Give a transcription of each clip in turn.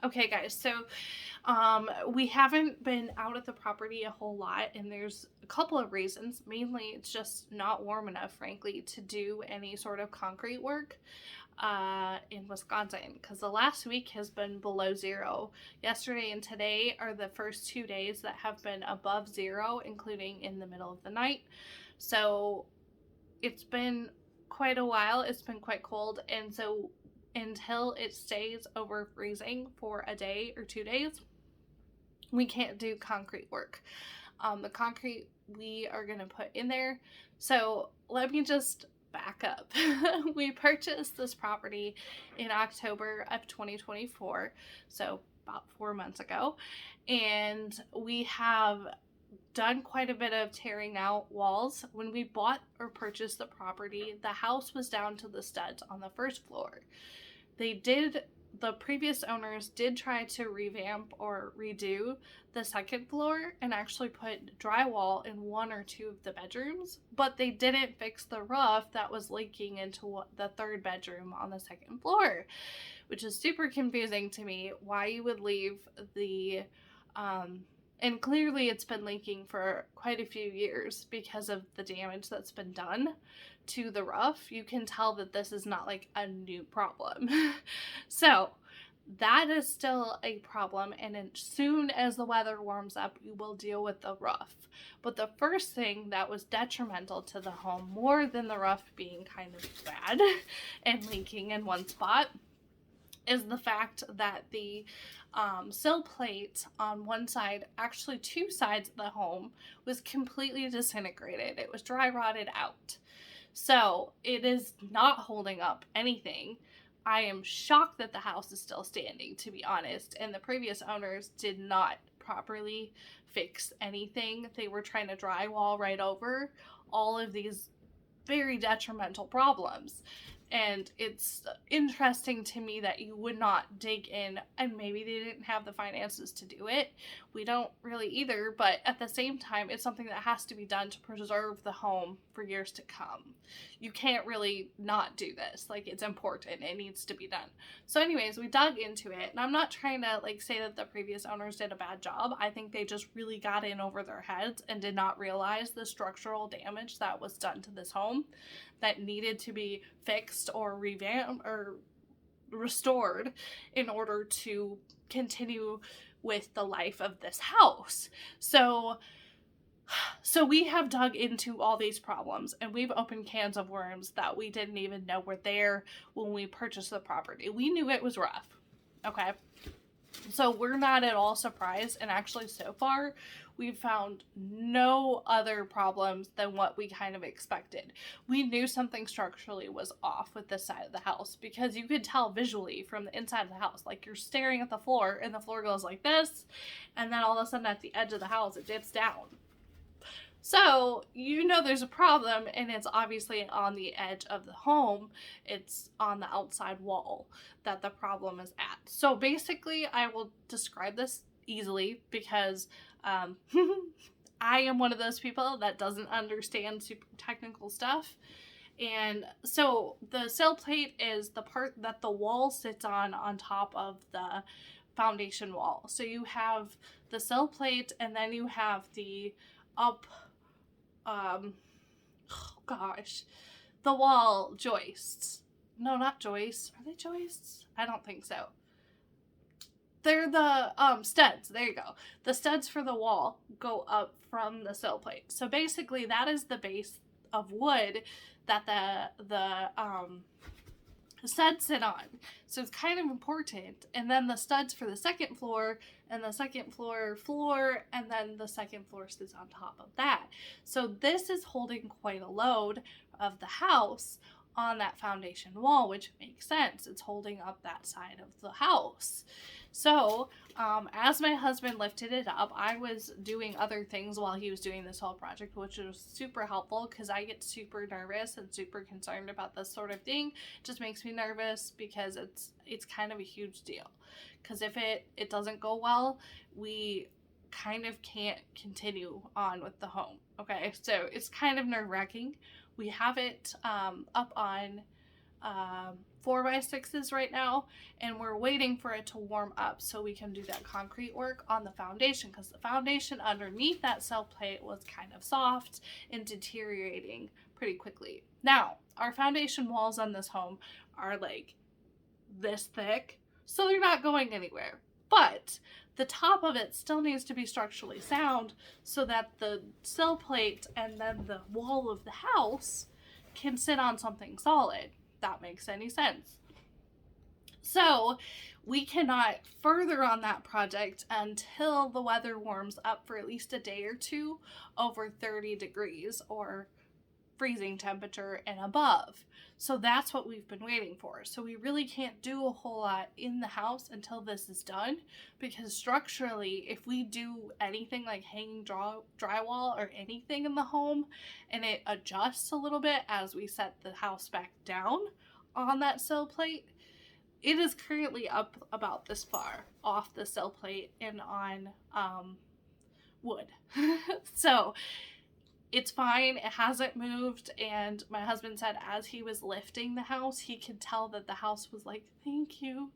Okay, guys, so we haven't been out at the property a whole lot, and there's a couple of reasons. Mainly, it's just not warm enough, frankly, to do any sort of concrete work in Wisconsin because the last week has been below zero. Yesterday and today are the first 2 days that have been above zero, including in the middle of the night. So it's been quite a while. It's been quite cold, and so until it stays over freezing for a day or 2 days, we can't do concrete work. The concrete we are going to put in there. So let me just back up. We purchased this property in October of 2024, so about 4 months ago, and we have done quite a bit of tearing out walls. When we bought or purchased the property, the house was down to the studs on the first floor. The previous owners did try to revamp or redo the second floor and actually put drywall in one or two of the bedrooms, but they didn't fix the roof that was leaking into the third bedroom on the second floor, which is super confusing to me why you would leave the and clearly it's been leaking for quite a few years because of the damage that's been done to the roof. You can tell that this is not like a new problem. So that is still a problem, and as soon as the weather warms up, we will deal with the roof. But the first thing that was detrimental to the home, more than the roof being kind of bad and leaking in one spot, is the fact that the sill plate on one side, actually two sides of the home, was completely disintegrated. It was dry rotted out. So it is not holding up anything. I am shocked that the house is still standing, to be honest, and the previous owners did not properly fix anything. They were trying to drywall right over all of these very detrimental problems. And it's interesting to me that you would not dig in, and maybe they didn't have the finances to do it. We don't really either, but at the same time, it's something that has to be done to preserve the home for years to come. You can't really not do this. Like, it's important. It needs to be done. So anyways, we dug into it, and I'm not trying to say that the previous owners did a bad job. I think they just really got in over their heads and did not realize the structural damage that was done to this home that needed to be fixed or revamped or restored in order to continue with the life of this house. So we have dug into all these problems, and we've opened cans of worms that we didn't even know were there when we purchased the property. We knew it was rough. Okay. So we're not at all surprised, and actually so far we've found no other problems than what we kind of expected. We knew something structurally was off with this side of the house because you could tell visually from the inside of the house. Like, you're staring at the floor and the floor goes like this, and then all of a sudden at the edge of the house it dips down. So, there's a problem, and it's obviously on the edge of the home. It's on the outside wall that the problem is at. So basically, I will describe this easily because I am one of those people that doesn't understand super technical stuff. And so the sill plate is the part that the wall sits on top of the foundation wall. So you have the sill plate, and then you have the up the wall joists. No, not joists. Are they joists? I don't think so. They're the studs. There you go. The studs for the wall go up from the sill plate. So basically, that is the base of wood that the studs sit on. So it's kind of important. And then the studs for the second floor, and the second floor, and then the second floor sits on top of that. So this is holding quite a load of the house on that foundation wall, which makes sense. It's holding up that side of the house. So as my husband lifted it up, I was doing other things while he was doing this whole project, which was super helpful because I get super nervous and super concerned about this sort of thing. It just makes me nervous because it's kind of a huge deal. Because if it doesn't go well, we kind of can't continue on with the home. Okay, so it's kind of nerve-wracking. We have it up on 4x6s right now, and we're waiting for it to warm up so we can do that concrete work on the foundation, because the foundation underneath that cell plate was kind of soft and deteriorating pretty quickly. Now, our foundation walls on this home are like this thick, so they're not going anywhere. But the top of it still needs to be structurally sound so that the sill plate and then the wall of the house can sit on something solid. That makes any sense. So we cannot further on that project until the weather warms up for at least a day or two over 30 degrees or freezing temperature and above. So that's what we've been waiting for. So we really can't do a whole lot in the house until this is done, because structurally, if we do anything like hanging drywall or anything in the home and it adjusts a little bit as we set the house back down on that sill plate, it is currently up about this far off the sill plate and on wood. So it's fine. It hasn't moved. And my husband said as he was lifting the house, he could tell that the house was like, thank you.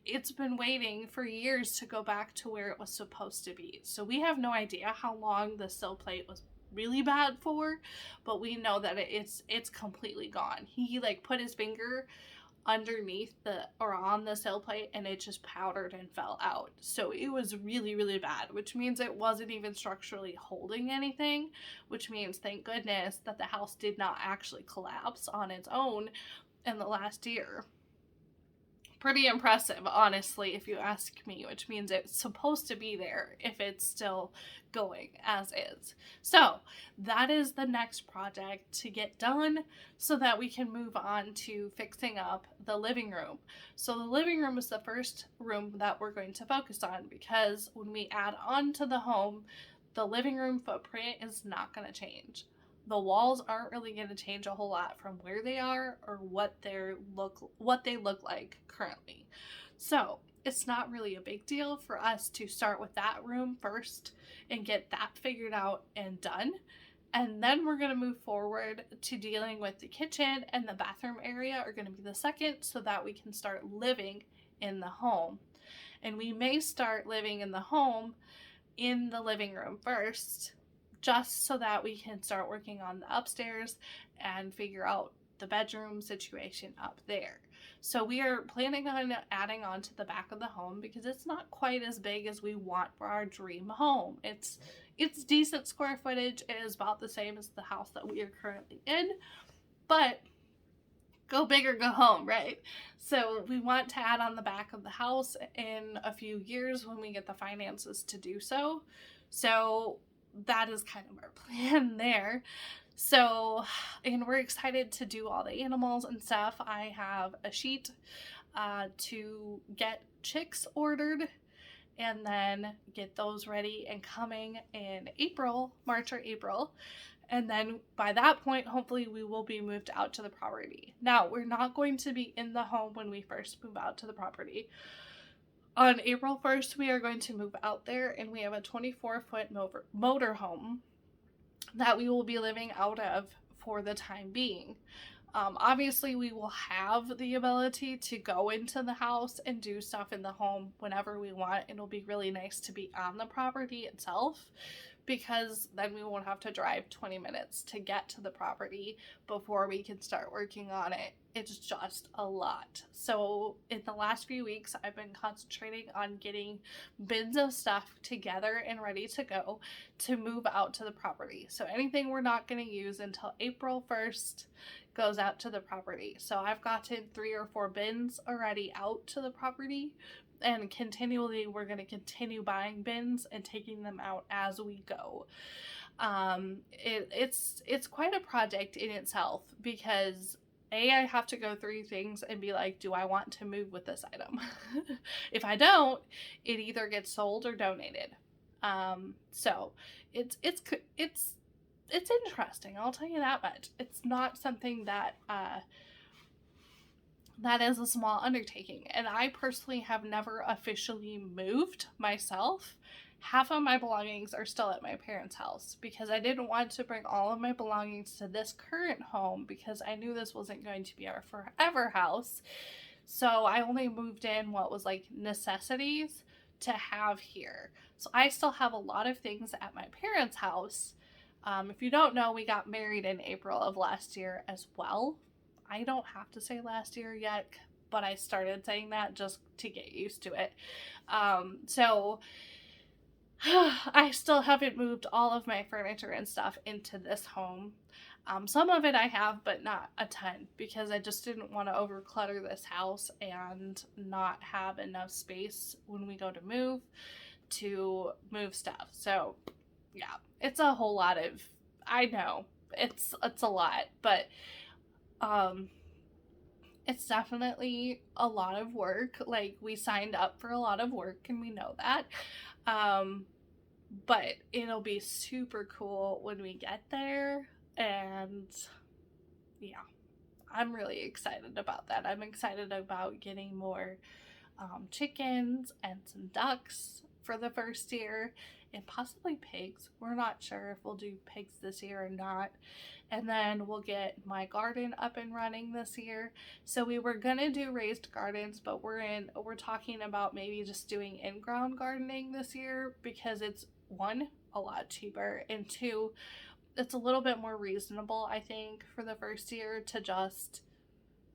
It's been waiting for years to go back to where it was supposed to be. So we have no idea how long the sill plate was really bad for, but we know that it's completely gone. He like put his finger underneath on the sill plate and it just powdered and fell out. So it was really, really bad, which means it wasn't even structurally holding anything, which means thank goodness that the house did not actually collapse on its own in the last year. Pretty impressive, honestly, if you ask me, which means it's supposed to be there if it's still going as is. So that is the next project to get done so that we can move on to fixing up the living room. So the living room is the first room that we're going to focus on, because when we add on to the home, the living room footprint is not going to change. The walls aren't really going to change a whole lot from where they are or what they look like currently. So it's not really a big deal for us to start with that room first and get that figured out and done. And then we're going to move forward to dealing with the kitchen, and the bathroom area are going to be the second, so that we can start living in the home. And we may start living in the home in the living room first, just so that we can start working on the upstairs and figure out the bedroom situation up there. So we are planning on adding on to the back of the home, because it's not quite as big as we want for our dream home. It's decent square footage. It is about the same as the house that we are currently in, but go big or go home, right? So we want to add on the back of the house in a few years when we get the finances to do so. So that is kind of our plan there. So, and we're excited to do all the animals and stuff. I have a sheet to get chicks ordered, and then get those ready and coming in March or April. And then by that point, hopefully we will be moved out to the property. Now, we're not going to be in the home when we first move out to the property. On April 1st, we are going to move out there, and we have a 24-foot motor home that we will be living out of for the time being. Obviously, we will have the ability to go into the house and do stuff in the home whenever we want. It'll be really nice to be on the property itself, because then we won't have to drive 20 minutes to get to the property before we can start working on it. It's just a lot. So in the last few weeks, I've been concentrating on getting bins of stuff together and ready to go to move out to the property. So anything we're not going to use until April 1st goes out to the property. So I've gotten 3 or 4 bins already out to the property, and continually we're going to continue buying bins and taking them out as we go. It's quite a project in itself, because I have to go through things and be like, do I want to move with this item? If I don't, it either gets sold or donated. So it's interesting, I'll tell you that much. It's not something that that is a small undertaking, and I personally have never officially moved myself. half of my belongings are still at my parents' house because I didn't want to bring all of my belongings to this current home because I knew this wasn't going to be our forever house. So I only moved in what was like necessities to have here. So I still have a lot of things at my parents' house. If you don't know, we got married in April of last year as well. I don't have to say last year yet, but I started saying that just to get used to it. So I still haven't moved all of my furniture and stuff into this home. Some of it I have, but not a ton, because I just didn't want to overclutter this house and not have enough space when we go to move stuff. So yeah, it's a whole lot of, I know it's a lot, but it's definitely a lot of work. Like, we signed up for a lot of work and we know that. But it'll be super cool when we get there. And yeah, I'm really excited about that. I'm excited about getting more chickens and some ducks for the first year, and possibly pigs. We're not sure if we'll do pigs this year or not. And then we'll get my garden up and running this year. So we were gonna do raised gardens, but we're talking about maybe just doing in-ground gardening this year, because it's, one, a lot cheaper, and two, it's a little bit more reasonable, I think, for the first year to just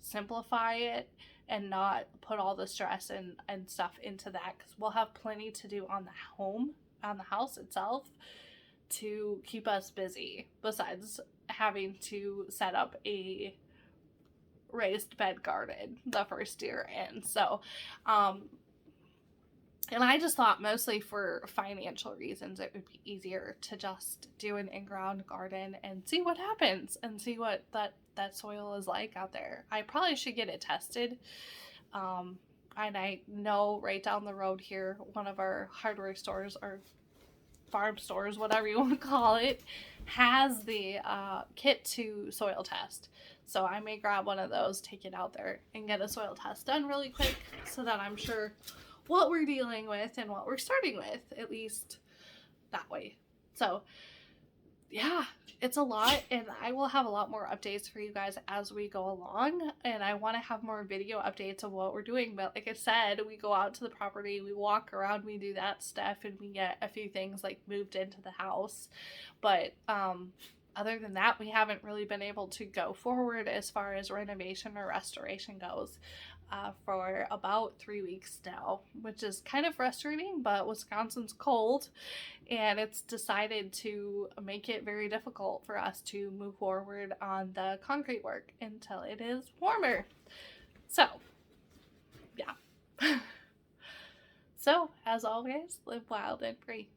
simplify it and not put all the stress and stuff into that, because we'll have plenty to do on the house itself to keep us busy, besides having to set up a raised bed garden the first year in. So and I just thought, mostly for financial reasons, it would be easier to just do an in-ground garden and see what happens and see what that soil is like out there. I probably should get it tested. And I know right down the road here, one of our hardware stores or farm stores, whatever you want to call it, has the kit to soil test. So I may grab one of those, take it out there, and get a soil test done really quick so that I'm sure what we're dealing with and what we're starting with, at least that way. So yeah, it's a lot, and I will have a lot more updates for you guys as we go along, and I want to have more video updates of what we're doing. But like I said, we go out to the property, we walk around, we do that stuff, and we get a few things like moved into the house. But other than that, we haven't really been able to go forward as far as renovation or restoration goes for about 3 weeks now, which is kind of frustrating, but Wisconsin's cold, and it's decided to make it very difficult for us to move forward on the concrete work until it is warmer. So yeah. So as always, live wild and free.